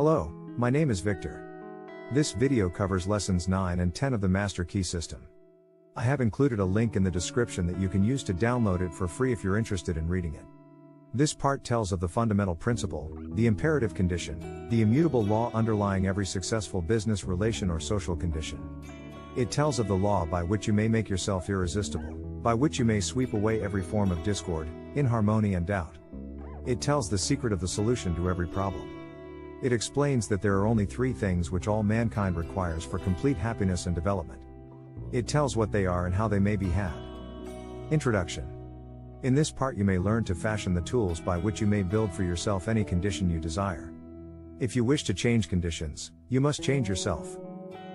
Hello, my name is Victor. This video covers lessons 9 and 10 of the Master Key System. I have included a link in the description that you can use to download it for free if you're interested in reading it. This part tells of the fundamental principle, the imperative condition, the immutable law underlying every successful business relation or social condition. It tells of the law by which you may make yourself irresistible, by which you may sweep away every form of discord, inharmony and doubt. It tells the secret of the solution to every problem. It explains that there are only 3 things which all mankind requires for complete happiness and development. It tells what they are and how they may be had. Introduction. In this part you may learn to fashion the tools by which you may build for yourself any condition you desire. If you wish to change conditions, you must change yourself.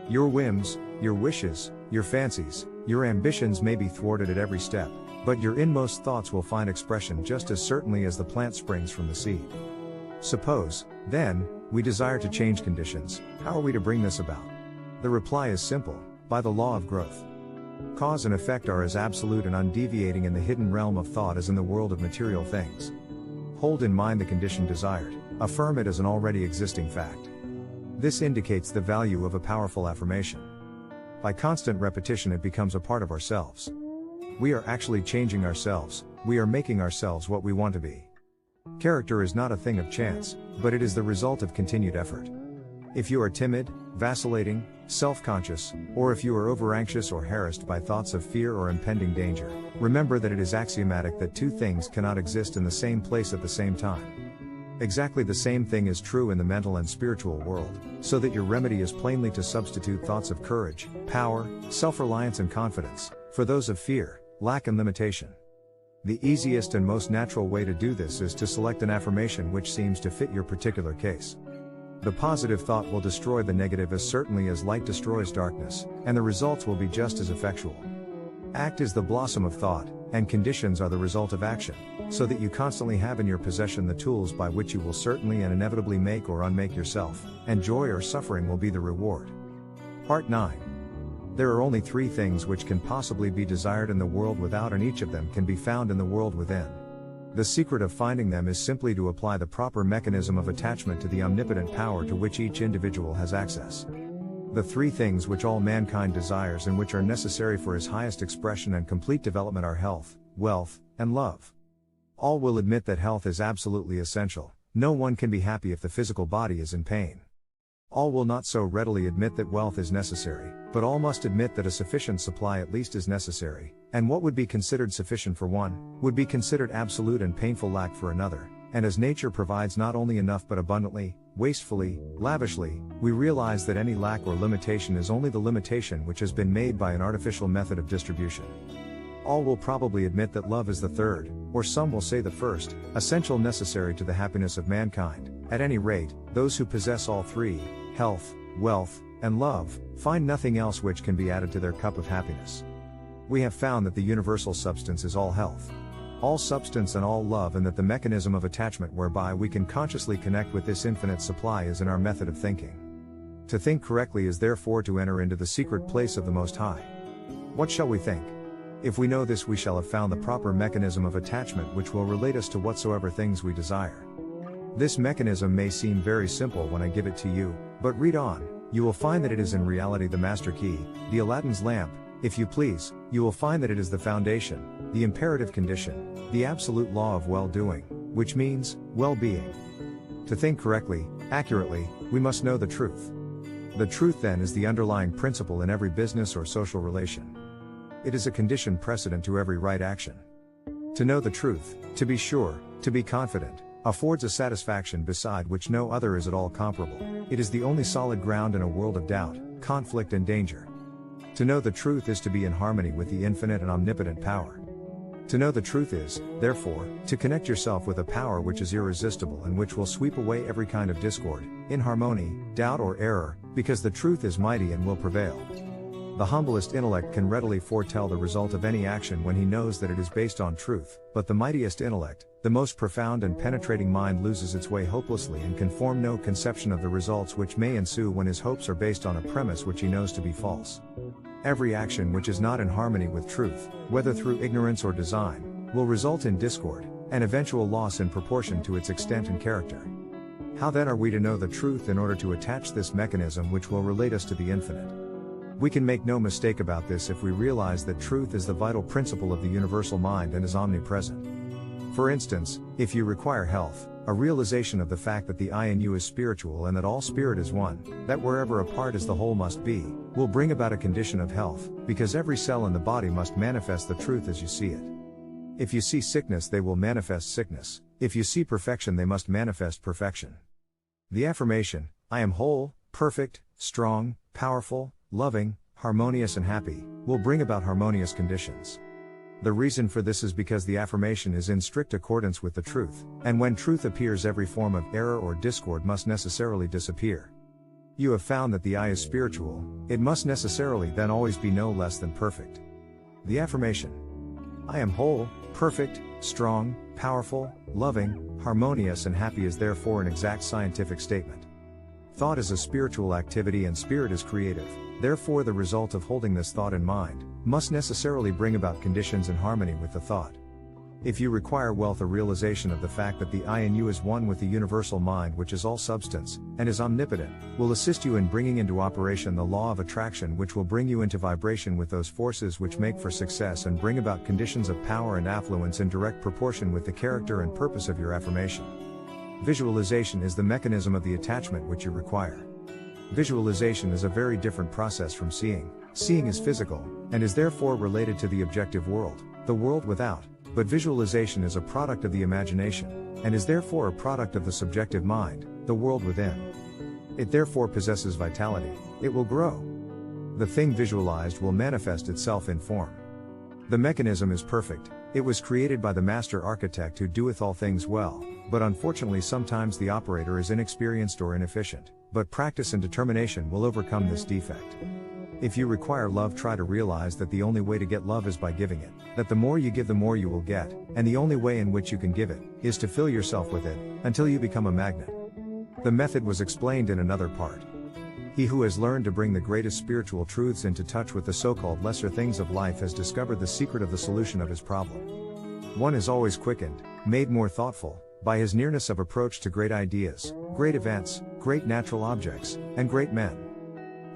Your whims, your wishes, your fancies, your ambitions may be thwarted at every step, but your inmost thoughts will find expression just as certainly as the plant springs from the seed. Suppose, then, we desire to change conditions. How are we to bring this about? The reply is simple: by the law of growth. Cause and effect are as absolute and undeviating in the hidden realm of thought as in the world of material things. Hold in mind the condition desired, affirm it as an already existing fact. This indicates the value of a powerful affirmation. By constant repetition it becomes a part of ourselves. We are actually changing ourselves, we are making ourselves what we want to be. Character is not a thing of chance, but it is the result of continued effort. If you are timid, vacillating, self-conscious, or if you are over-anxious or harassed by thoughts of fear or impending danger, remember that it is axiomatic that 2 things cannot exist in the same place at the same time. Exactly the same thing is true in the mental and spiritual world, so that your remedy is plainly to substitute thoughts of courage, power, self-reliance and confidence, for those of fear, lack and limitation. The easiest and most natural way to do this is to select an affirmation which seems to fit your particular case. The positive thought will destroy the negative as certainly as light destroys darkness, and the results will be just as effectual. Act is the blossom of thought, and conditions are the result of action, so that you constantly have in your possession the tools by which you will certainly and inevitably make or unmake yourself, and joy or suffering will be the reward. Part 9. There are only 3 things which can possibly be desired in the world without, and each of them can be found in the world within. The secret of finding them is simply to apply the proper mechanism of attachment to the omnipotent power to which each individual has access. The 3 things which all mankind desires and which are necessary for his highest expression and complete development are health, wealth, and love. All will admit that health is absolutely essential. No one can be happy if the physical body is in pain. All will not so readily admit that wealth is necessary, but all must admit that a sufficient supply at least is necessary, and what would be considered sufficient for one, would be considered absolute and painful lack for another, and as nature provides not only enough but abundantly, wastefully, lavishly, we realize that any lack or limitation is only the limitation which has been made by an artificial method of distribution. All will probably admit that love is the 3rd, or some will say the 1st, essential necessary to the happiness of mankind. At any rate, those who possess all 3, health, wealth, and love, find nothing else which can be added to their cup of happiness. We have found that the universal substance is all health, all substance and all love, and that the mechanism of attachment whereby we can consciously connect with this infinite supply is in our method of thinking. To think correctly is therefore to enter into the secret place of the Most High. What shall we think? If we know this, we shall have found the proper mechanism of attachment which will relate us to whatsoever things we desire. This mechanism may seem very simple when I give it to you, but read on, you will find that it is in reality the master key, the Aladdin's lamp. If you please, you will find that it is the foundation, the imperative condition, the absolute law of well-doing, which means, well-being. To think correctly, accurately, we must know the truth. The truth then is the underlying principle in every business or social relation. It is a condition precedent to every right action. To know the truth, to be sure, to be confident, affords a satisfaction beside which no other is at all comparable. It is the only solid ground in a world of doubt, conflict and danger. To know the truth is to be in harmony with the infinite and omnipotent power. To know the truth is, therefore, to connect yourself with a power which is irresistible and which will sweep away every kind of discord, inharmony, doubt or error, because the truth is mighty and will prevail. The humblest intellect can readily foretell the result of any action when he knows that it is based on truth, but the mightiest intellect, the most profound and penetrating mind loses its way hopelessly and can form no conception of the results which may ensue when his hopes are based on a premise which he knows to be false. Every action which is not in harmony with truth, whether through ignorance or design, will result in discord, and eventual loss in proportion to its extent and character. How then are we to know the truth in order to attach this mechanism which will relate us to the infinite? We can make no mistake about this if we realize that truth is the vital principle of the universal mind and is omnipresent. For instance, if you require health, a realization of the fact that the I in you is spiritual and that all spirit is one, that wherever a part is the whole must be, will bring about a condition of health, because every cell in the body must manifest the truth as you see it. If you see sickness, they will manifest sickness. If you see perfection, they must manifest perfection. The affirmation, I am whole, perfect, strong, powerful, loving, harmonious and happy, will bring about harmonious conditions. The reason for this is because the affirmation is in strict accordance with the truth, and when truth appears, every form of error or discord must necessarily disappear. You have found that the I is spiritual, it must necessarily then always be no less than perfect. The affirmation, I am whole, perfect, strong, powerful, loving, harmonious and happy is therefore an exact scientific statement. Thought is a spiritual activity and spirit is creative, therefore the result of holding this thought in mind must necessarily bring about conditions in harmony with the thought. If you require wealth, a realization of the fact that the I in you is one with the universal mind which is all substance, and is omnipotent, will assist you in bringing into operation the law of attraction which will bring you into vibration with those forces which make for success and bring about conditions of power and affluence in direct proportion with the character and purpose of your affirmation. Visualization is the mechanism of the attachment which you require. Visualization is a very different process from seeing. Seeing is physical, and is therefore related to the objective world, the world without, but visualization is a product of the imagination, and is therefore a product of the subjective mind, the world within. It therefore possesses vitality, it will grow. The thing visualized will manifest itself in form. The mechanism is perfect, it was created by the master architect who doeth all things well, but unfortunately sometimes the operator is inexperienced or inefficient, but practice and determination will overcome this defect. If you require love, try to realize that the only way to get love is by giving it, that the more you give the more you will get, and the only way in which you can give it, is to fill yourself with it, until you become a magnet. The method was explained in another part. He who has learned to bring the greatest spiritual truths into touch with the so-called lesser things of life has discovered the secret of the solution of his problem. One is always quickened, made more thoughtful, by his nearness of approach to great ideas, great events, great natural objects, and great men.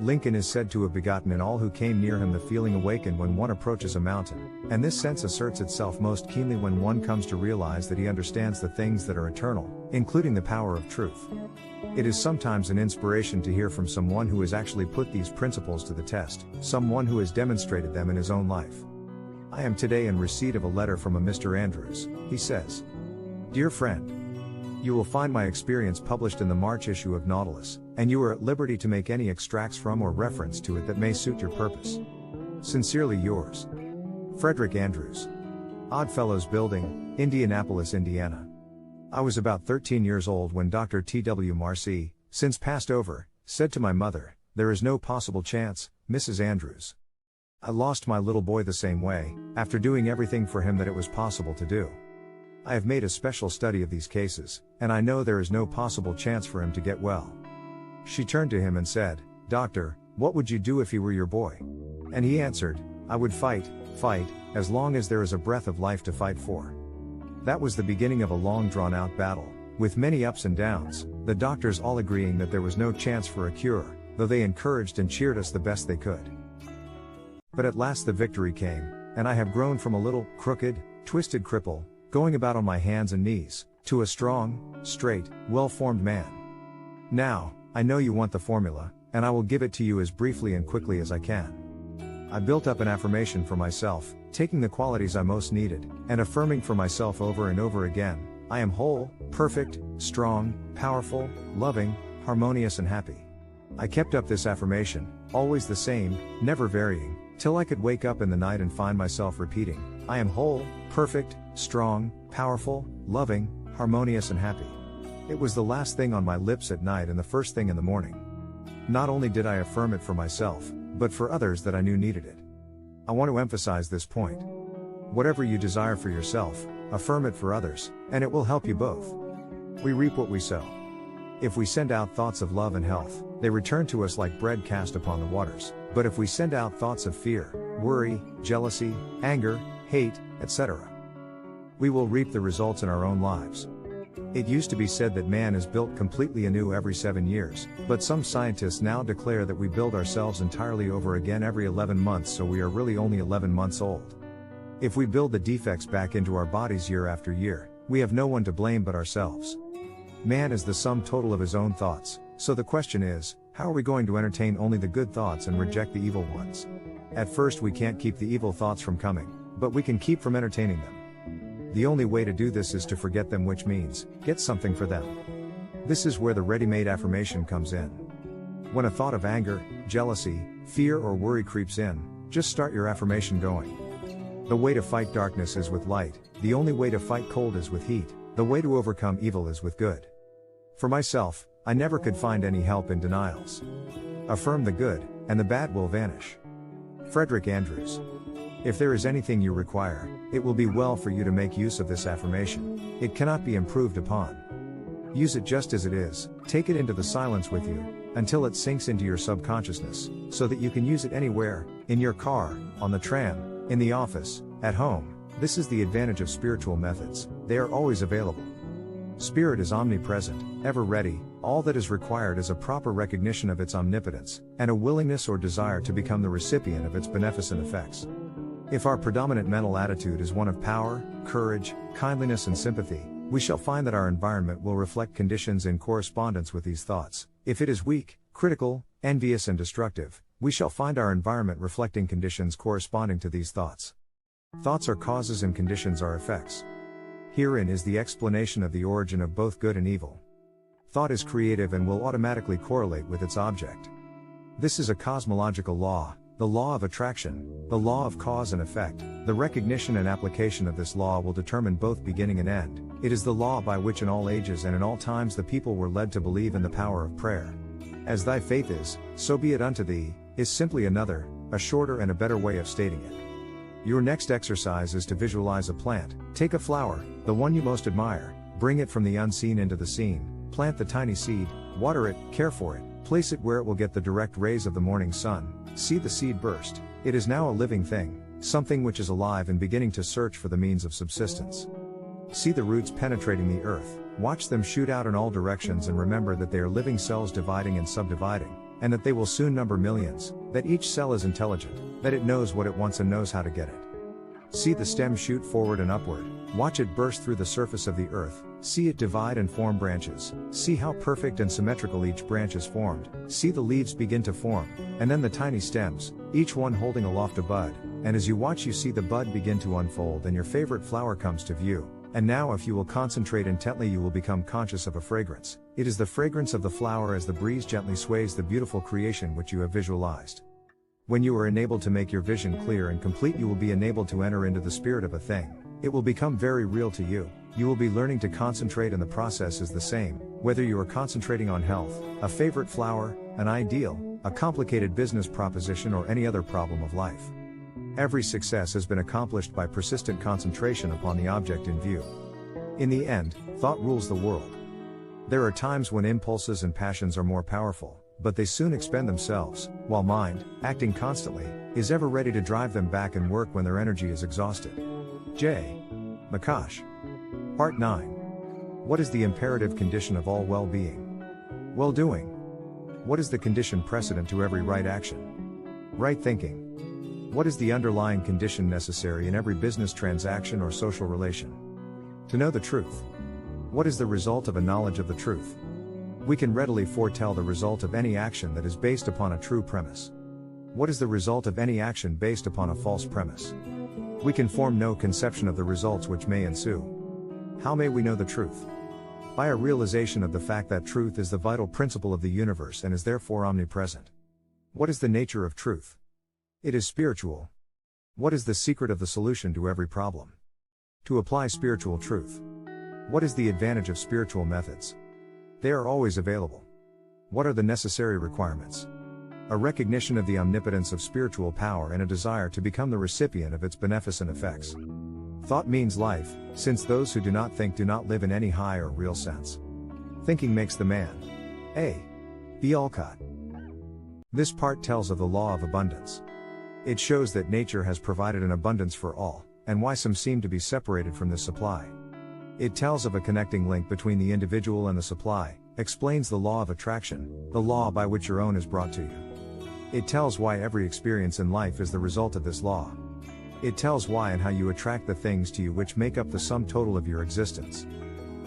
Lincoln is said to have begotten in all who came near him the feeling awakened when one approaches a mountain, and this sense asserts itself most keenly when one comes to realize that he understands the things that are eternal, including the power of truth. It is sometimes an inspiration to hear from someone who has actually put these principles to the test, someone who has demonstrated them in his own life. I am today in receipt of a letter from a Mr. Andrews. He says, Dear friend, you will find my experience published in the March issue of Nautilus, and you are at liberty to make any extracts from or reference to it that may suit your purpose. Sincerely yours, Frederick Andrews. Oddfellows Building, Indianapolis, Indiana. I was about 13 years old when Dr. T.W. Marcy, since passed over, said to my mother, There is no possible chance, Mrs. Andrews. I lost my little boy the same way, after doing everything for him that it was possible to do. I have made a special study of these cases, and I know there is no possible chance for him to get well. She turned to him and said, Doctor, what would you do if he were your boy? And he answered, I would fight, as long as there is a breath of life to fight for. That was the beginning of a long drawn-out battle, with many ups and downs, the doctors all agreeing that there was no chance for a cure, though they encouraged and cheered us the best they could. But at last the victory came, and I have grown from a little, crooked, twisted cripple, going about on my hands and knees, to a strong, straight, well-formed man. Now, I know you want the formula, and I will give it to you as briefly and quickly as I can. I built up an affirmation for myself, taking the qualities I most needed, and affirming for myself over and over again, I am whole, perfect, strong, powerful, loving, harmonious and happy. I kept up this affirmation, always the same, never varying, till I could wake up in the night and find myself repeating, I am whole, perfect, strong, powerful, loving, harmonious and happy. It was the last thing on my lips at night and the first thing in the morning. Not only did I affirm it for myself, but for others that I knew needed it. I want to emphasize this point. Whatever you desire for yourself, affirm it for others, and it will help you both. We reap what we sow. If we send out thoughts of love and health, they return to us like bread cast upon the waters, but if we send out thoughts of fear, worry, jealousy, anger, hate, etc., we will reap the results in our own lives. It used to be said that man is built completely anew every 7 years, but some scientists now declare that we build ourselves entirely over again every 11 months, so we are really only 11 months old. If we build the defects back into our bodies year after year, we have no one to blame but ourselves. Man is the sum total of his own thoughts, so the question is, how are we going to entertain only the good thoughts and reject the evil ones? At first we can't keep the evil thoughts from coming, but we can keep from entertaining them. The only way to do this is to forget them, which means, get something for them. This is where the ready-made affirmation comes in. When a thought of anger, jealousy, fear or worry creeps in, just start your affirmation going. The way to fight darkness is with light, the only way to fight cold is with heat, the way to overcome evil is with good. For myself, I never could find any help in denials. Affirm the good, and the bad will vanish. Frederick Andrews. If there is anything you require, it will be well for you to make use of this affirmation. It cannot be improved upon. Use it just as it is, take it into the silence with you, until it sinks into your subconsciousness, so that you can use it anywhere, in your car, on the tram, in the office, at home. This is the advantage of spiritual methods, they are always available. Spirit is omnipresent, ever ready, all that is required is a proper recognition of its omnipotence, and a willingness or desire to become the recipient of its beneficent effects. If our predominant mental attitude is one of power, courage, kindliness and sympathy, we shall find that our environment will reflect conditions in correspondence with these thoughts. If it is weak, critical, envious and destructive, we shall find our environment reflecting conditions corresponding to these thoughts. Thoughts are causes and conditions are effects. Herein is the explanation of the origin of both good and evil. Thought is creative and will automatically correlate with its object. This is a cosmological law, the law of attraction, the law of cause and effect. The recognition and application of this law will determine both beginning and end. It is the law by which in all ages and in all times the people were led to believe in the power of prayer. As thy faith is, so be it unto thee, is simply another, a shorter and a better way of stating it. Your next exercise is to visualize a plant. Take a flower, the one you most admire, bring it from the unseen into the seen, plant the tiny seed, water it, care for it, place it where it will get the direct rays of the morning sun, see the seed burst. It is now a living thing, something which is alive and beginning to search for the means of subsistence. See the roots penetrating the earth, watch them shoot out in all directions and remember that they are living cells dividing and subdividing, and that they will soon number millions, that each cell is intelligent, that it knows what it wants and knows how to get it. See the stem shoot forward and upward, watch it burst through the surface of the earth, see it divide and form branches, see how perfect and symmetrical each branch is formed, see the leaves begin to form, and then the tiny stems, each one holding aloft a bud, and as you watch you see the bud begin to unfold and your favorite flower comes to view. And now if you will concentrate intently you will become conscious of a fragrance. It is the fragrance of the flower as the breeze gently sways the beautiful creation which you have visualized. When you are enabled to make your vision clear and complete you will be enabled to enter into the spirit of a thing. It will become very real to you. You will be learning to concentrate and the process is the same, whether you are concentrating on health, a favorite flower, an ideal, a complicated business proposition or any other problem of life. Every success has been accomplished by persistent concentration upon the object in view. In the end, thought rules the world. There are times when impulses and passions are more powerful, but they soon expend themselves, while mind, acting constantly, is ever ready to drive them back and work when their energy is exhausted. J. Makash. Part 9. What is the imperative condition of all well-being? Well-doing. What is the condition precedent to every right action? Right thinking. What is the underlying condition necessary in every business transaction or social relation? To know the truth. What is the result of a knowledge of the truth? We can readily foretell the result of any action that is based upon a true premise. What is the result of any action based upon a false premise? We can form no conception of the results which may ensue. How may we know the truth? By a realization of the fact that truth is the vital principle of the universe and is therefore omnipresent. What is the nature of truth? It is spiritual. What is the secret of the solution to every problem? To apply spiritual truth. What is the advantage of spiritual methods? They are always available. What are the necessary requirements? A recognition of the omnipotence of spiritual power and a desire to become the recipient of its beneficent effects. Thought means life, since those who do not think do not live in any high or real sense. Thinking makes the man. A. B. Alcott. This part tells of the law of abundance. It shows that nature has provided an abundance for all, and why some seem to be separated from this supply. It tells of a connecting link between the individual and the supply, explains the law of attraction, the law by which your own is brought to you. It tells why every experience in life is the result of this law. It tells why and how you attract the things to you which make up the sum total of your existence.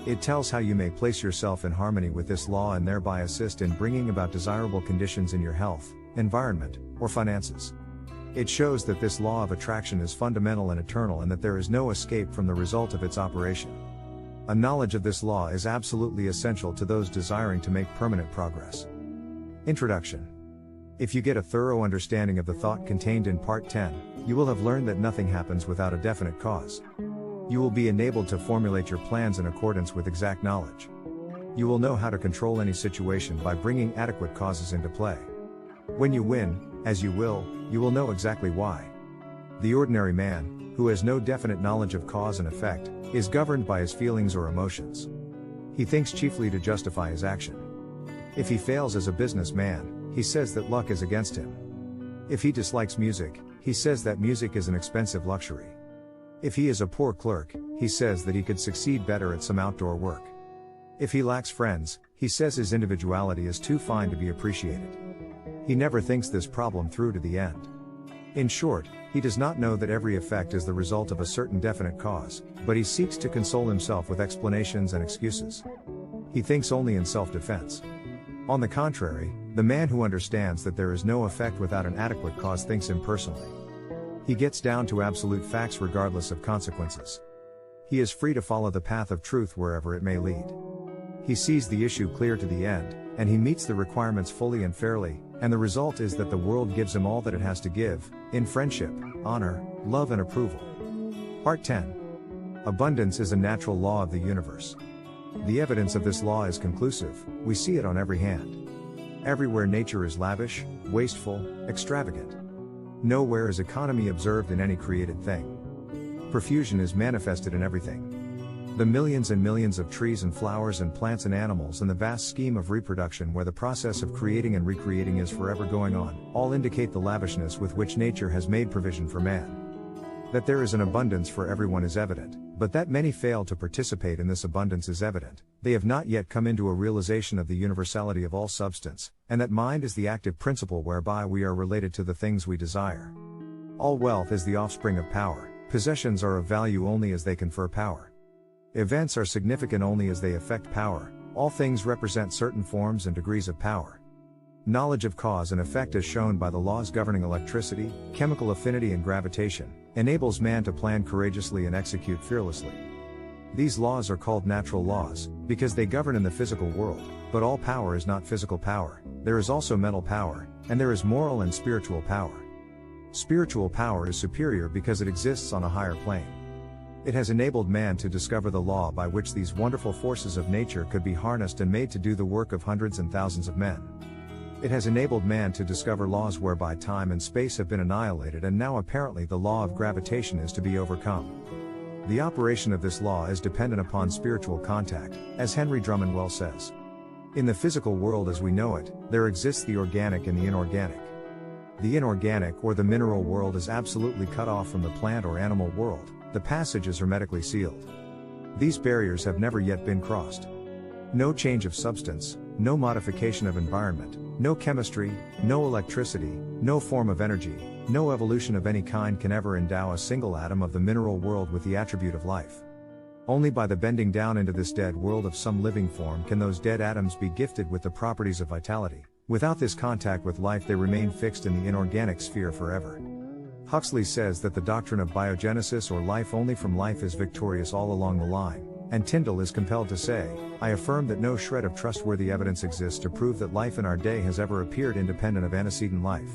It tells how you may place yourself in harmony with this law and thereby assist in bringing about desirable conditions in your health, environment, or finances. It shows that this law of attraction is fundamental and eternal and that there is no escape from the result of its operation. A knowledge of this law is absolutely essential to those desiring to make permanent progress. Introduction. If you get a thorough understanding of the thought contained in Part 10, you will have learned that nothing happens without a definite cause. You will be enabled to formulate your plans in accordance with exact knowledge. You will know how to control any situation by bringing adequate causes into play. When you win, as you will know exactly why. The ordinary man, who has no definite knowledge of cause and effect, is governed by his feelings or emotions. He thinks chiefly to justify his action. If he fails as a businessman, he says that luck is against him. If he dislikes music, he says that music is an expensive luxury. If he is a poor clerk, he says that he could succeed better at some outdoor work. If he lacks friends, he says his individuality is too fine to be appreciated. He never thinks this problem through to the end. In short, he does not know that every effect is the result of a certain definite cause, but he seeks to console himself with explanations and excuses. He thinks only in self-defense. On the contrary, the man who understands that there is no effect without an adequate cause thinks impersonally. He gets down to absolute facts regardless of consequences. He is free to follow the path of truth wherever it may lead. He sees the issue clear to the end, and he meets the requirements fully and fairly, and the result is that the world gives him all that it has to give, in friendship, honor, love and approval. Part 10. Abundance is a natural law of the universe. The evidence of this law is conclusive, we see it on every hand. Everywhere nature is lavish, wasteful, extravagant. Nowhere is economy observed in any created thing. Profusion is manifested in everything. The millions and millions of trees and flowers and plants and animals and the vast scheme of reproduction where the process of creating and recreating is forever going on, all indicate the lavishness with which nature has made provision for man. That there is an abundance for everyone is evident, but that many fail to participate in this abundance is evident. They have not yet come into a realization of the universality of all substance, and that mind is the active principle whereby we are related to the things we desire. All wealth is the offspring of power, possessions are of value only as they confer power. Events are significant only as they affect power, all things represent certain forms and degrees of power. Knowledge of cause and effect as shown by the laws governing electricity, chemical affinity and gravitation, enables man to plan courageously and execute fearlessly. These laws are called natural laws, because they govern in the physical world, but all power is not physical power, there is also mental power, and there is moral and spiritual power. Spiritual power is superior because it exists on a higher plane. It has enabled man to discover the law by which these wonderful forces of nature could be harnessed and made to do the work of hundreds and thousands of men. It has enabled man to discover laws whereby time and space have been annihilated, and now apparently the law of gravitation is to be overcome. The operation of this law is dependent upon spiritual contact, as Henry Drummond well says. In the physical world as we know it, there exists the organic and the inorganic. The inorganic or the mineral world is absolutely cut off from the plant or animal world. The passage is hermetically sealed. These barriers have never yet been crossed. No change of substance, no modification of environment, no chemistry, no electricity, no form of energy, no evolution of any kind can ever endow a single atom of the mineral world with the attribute of life. Only by the bending down into this dead world of some living form can those dead atoms be gifted with the properties of vitality. Without this contact with life they remain fixed in the inorganic sphere forever. Huxley says that the doctrine of biogenesis or life only from life is victorious all along the line, and Tyndall is compelled to say, I affirm that no shred of trustworthy evidence exists to prove that life in our day has ever appeared independent of antecedent life.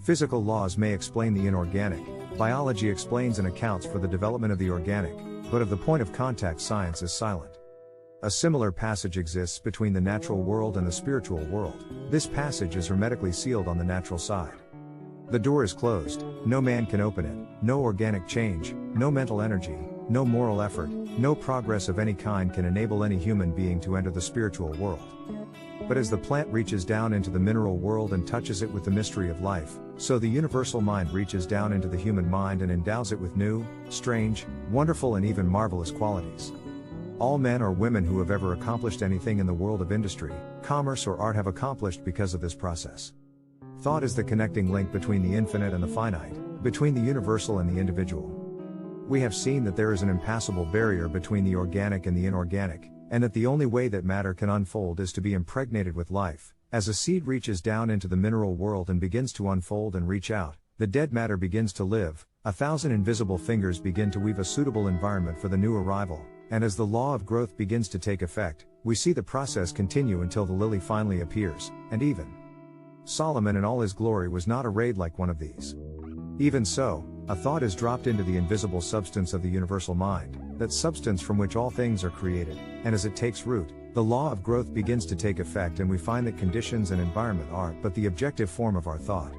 Physical laws may explain the inorganic, biology explains and accounts for the development of the organic, but of the point of contact science is silent. A similar passage exists between the natural world and the spiritual world. This passage is hermetically sealed on the natural side. The door is closed, no man can open it, no organic change, no mental energy, no moral effort, no progress of any kind can enable any human being to enter the spiritual world. But as the plant reaches down into the mineral world and touches it with the mystery of life, so the universal mind reaches down into the human mind and endows it with new, strange, wonderful and even marvelous qualities. All men or women who have ever accomplished anything in the world of industry, commerce or art have accomplished because of this process. Thought is the connecting link between the infinite and the finite, between the universal and the individual. We have seen that there is an impassable barrier between the organic and the inorganic, and that the only way that matter can unfold is to be impregnated with life. As a seed reaches down into the mineral world and begins to unfold and reach out, the dead matter begins to live, 1,000 invisible fingers begin to weave a suitable environment for the new arrival, and as the law of growth begins to take effect, we see the process continue until the lily finally appears, and even Solomon in all his glory was not arrayed like one of these. Even so, a thought is dropped into the invisible substance of the universal mind, that substance from which all things are created, and as it takes root, the law of growth begins to take effect and we find that conditions and environment are but the objective form of our thought.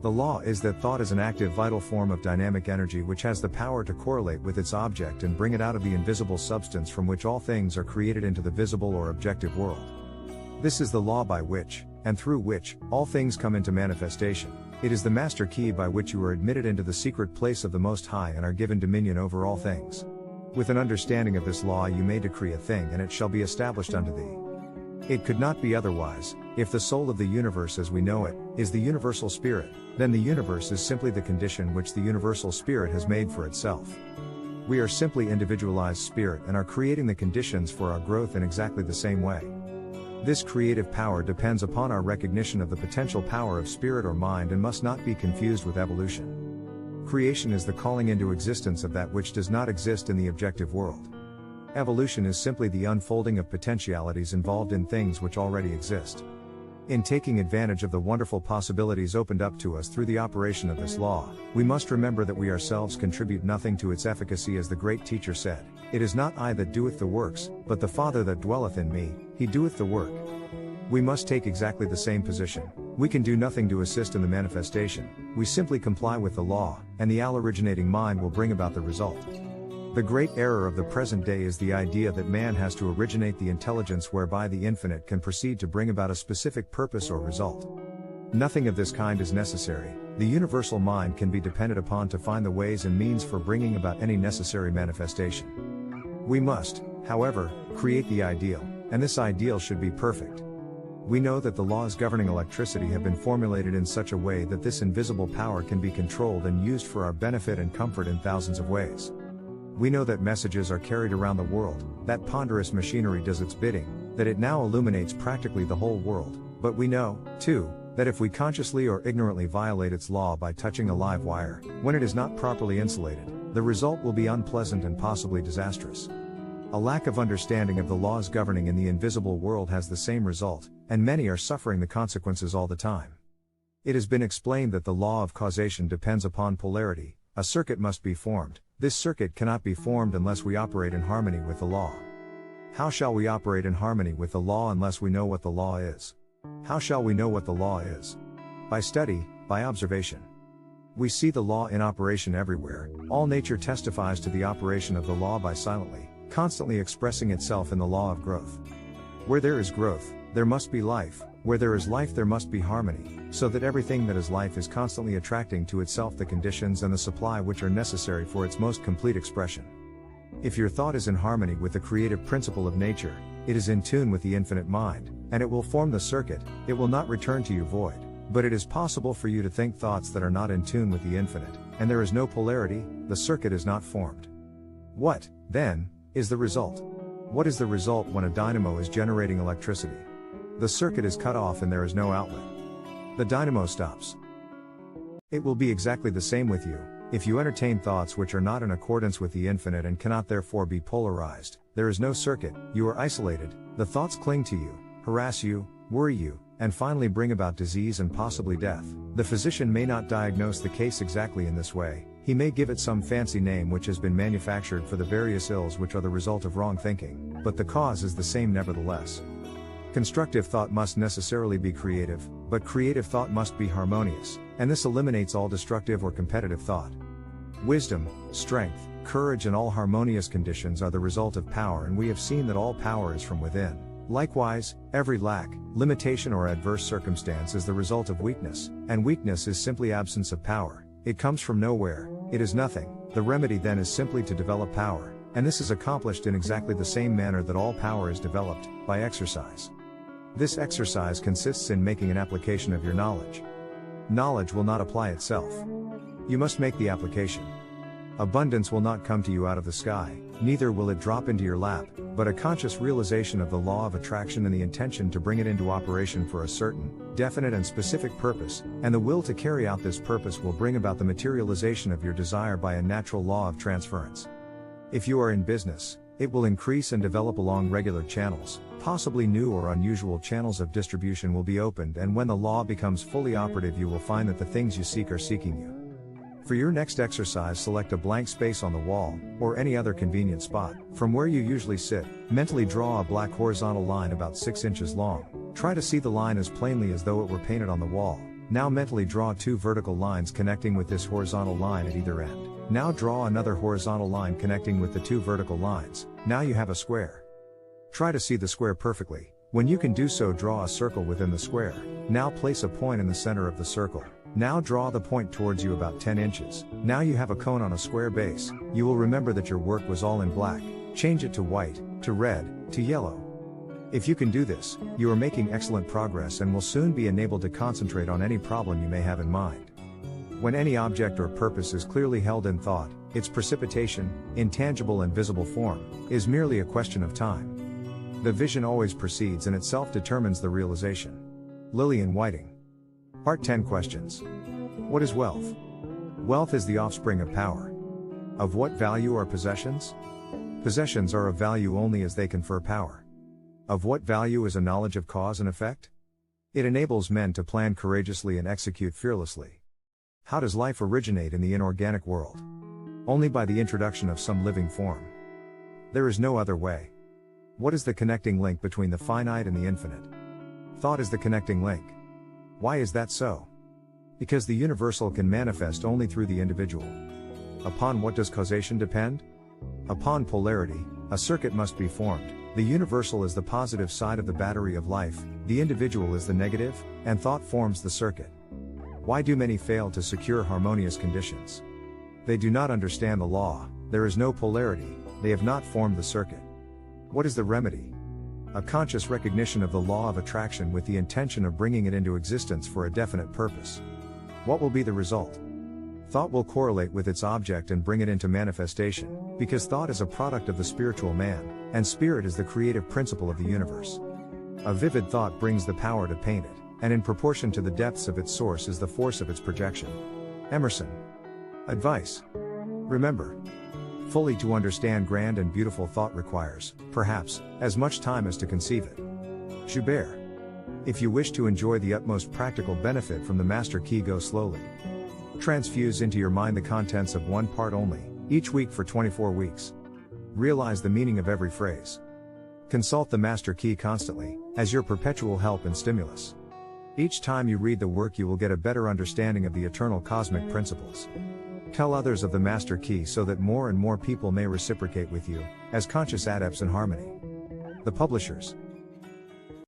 The law is that thought is an active vital form of dynamic energy which has the power to correlate with its object and bring it out of the invisible substance from which all things are created into the visible or objective world. This is the law by which, and through which, all things come into manifestation. It is the master key by which you are admitted into the secret place of the Most High and are given dominion over all things. With an understanding of this law you may decree a thing and it shall be established unto thee. It could not be otherwise. If the soul of the universe as we know it, is the universal spirit, then the universe is simply the condition which the universal spirit has made for itself. We are simply individualized spirit and are creating the conditions for our growth in exactly the same way. This creative power depends upon our recognition of the potential power of spirit or mind and must not be confused with evolution. Creation is the calling into existence of that which does not exist in the objective world. Evolution is simply the unfolding of potentialities involved in things which already exist. In taking advantage of the wonderful possibilities opened up to us through the operation of this law, we must remember that we ourselves contribute nothing to its efficacy, as the great teacher said, "It is not I that doeth the works, but the Father that dwelleth in me, he doeth the work." We must take exactly the same position. We can do nothing to assist in the manifestation, we simply comply with the law, and the all-originating mind will bring about the result. The great error of the present day is the idea that man has to originate the intelligence whereby the infinite can proceed to bring about a specific purpose or result. Nothing of this kind is necessary. The universal mind can be depended upon to find the ways and means for bringing about any necessary manifestation. We must, however, create the ideal, and this ideal should be perfect. We know that the laws governing electricity have been formulated in such a way that this invisible power can be controlled and used for our benefit and comfort in thousands of ways. We know that messages are carried around the world, that ponderous machinery does its bidding, that it now illuminates practically the whole world, but we know, too, that if we consciously or ignorantly violate its law by touching a live wire, when it is not properly insulated, the result will be unpleasant and possibly disastrous. A lack of understanding of the laws governing in the invisible world has the same result, and many are suffering the consequences all the time. It has been explained that the law of causation depends upon polarity. A circuit must be formed. This circuit cannot be formed unless we operate in harmony with the law. How shall we operate in harmony with the law unless we know what the law is? How shall we know what the law is? By study, by observation. We see the law in operation everywhere. All nature testifies to the operation of the law by silently, constantly expressing itself in the law of growth. Where there is growth, there must be life. Where there is life there must be harmony, so that everything that is life is constantly attracting to itself the conditions and the supply which are necessary for its most complete expression. If your thought is in harmony with the creative principle of nature, it is in tune with the infinite mind, and it will form the circuit. It will not return to you void, but it is possible for you to think thoughts that are not in tune with the infinite, and there is no polarity, the circuit is not formed. What, then, is the result? What is the result when a dynamo is generating electricity? The circuit is cut off and there is no outlet. The dynamo stops. It will be exactly the same with you. If you entertain thoughts which are not in accordance with the infinite and cannot therefore be polarized, there is no circuit, you are isolated, the thoughts cling to you, harass you, worry you, and finally bring about disease and possibly death. The physician may not diagnose the case exactly in this way, he may give it some fancy name which has been manufactured for the various ills which are the result of wrong thinking, but the cause is the same nevertheless. Constructive thought must necessarily be creative, but creative thought must be harmonious, and this eliminates all destructive or competitive thought. Wisdom, strength, courage and all harmonious conditions are the result of power, and we have seen that all power is from within. Likewise, every lack, limitation or adverse circumstance is the result of weakness, and weakness is simply absence of power. It comes from nowhere, it is nothing. The remedy then is simply to develop power, And this is accomplished in exactly the same manner that all power is developed, by exercise. This exercise consists in making an application of your knowledge. Knowledge will not apply itself. You must make the application. Abundance will not come to you out of the sky, neither will it drop into your lap, but a conscious realization of the law of attraction and the intention to bring it into operation for a certain, definite and specific purpose, and the will to carry out this purpose will bring about the materialization of your desire by a natural law of transference. If you are in business, it will increase and develop along regular channels, possibly new or unusual channels of distribution will be opened, and when the law becomes fully operative you will find that the things you seek are seeking you. For your next exercise, select a blank space on the wall, or any other convenient spot. From where you usually sit, mentally draw a black horizontal line about 6 inches long. Try to see the line as plainly as though it were painted on the wall. Now mentally draw 2 vertical lines connecting with this horizontal line at either end. Now draw another horizontal line connecting with the 2 vertical lines. Now you have a square. Try to see the square perfectly. When you can do so, draw a circle within the square. Now place a point in the center of the circle. Now draw the point towards you about 10 inches. Now you have a cone on a square base. You will remember that your work was all in black. Change it to white, to red, to yellow. If you can do this, you are making excellent progress and will soon be enabled to concentrate on any problem you may have in mind. When any object or purpose is clearly held in thought, its precipitation, in tangible and visible form, is merely a question of time. The vision always precedes and itself determines the realization. Lillian Whiting. Part 10 Questions. What is wealth? Wealth is the offspring of power. Of what value are possessions? Possessions are of value only as they confer power. Of what value is a knowledge of cause and effect? It enables men to plan courageously and execute fearlessly. How does life originate in the inorganic world? Only by the introduction of some living form. There is no other way. What is the connecting link between the finite and the infinite? Thought is the connecting link. Why is that so? Because the universal can manifest only through the individual. Upon what does causation depend? Upon polarity. A circuit must be formed. The universal is the positive side of the battery of life, the individual is the negative, and thought forms the circuit. Why do many fail to secure harmonious conditions? They do not understand the law, there is no polarity, they have not formed the circuit. What is the remedy? A conscious recognition of the law of attraction with the intention of bringing it into existence for a definite purpose. What will be the result? Thought will correlate with its object and bring it into manifestation, because thought is a product of the spiritual man, and spirit is the creative principle of the universe. A vivid thought brings the power to paint it, and in proportion to the depths of its source is the force of its projection. Emerson. Advice. Remember, fully to understand grand and beautiful thought requires, perhaps, as much time as to conceive it. Joubert. If you wish to enjoy the utmost practical benefit from the master key, go slowly. Transfuse into your mind the contents of one part only, each week for 24 weeks. Realize the meaning of every phrase. Consult the master key constantly, as your perpetual help and stimulus. Each time you read the work you will get a better understanding of the eternal cosmic principles. Tell others of the master key so that more and more people may reciprocate with you, as conscious adepts in harmony. The publishers.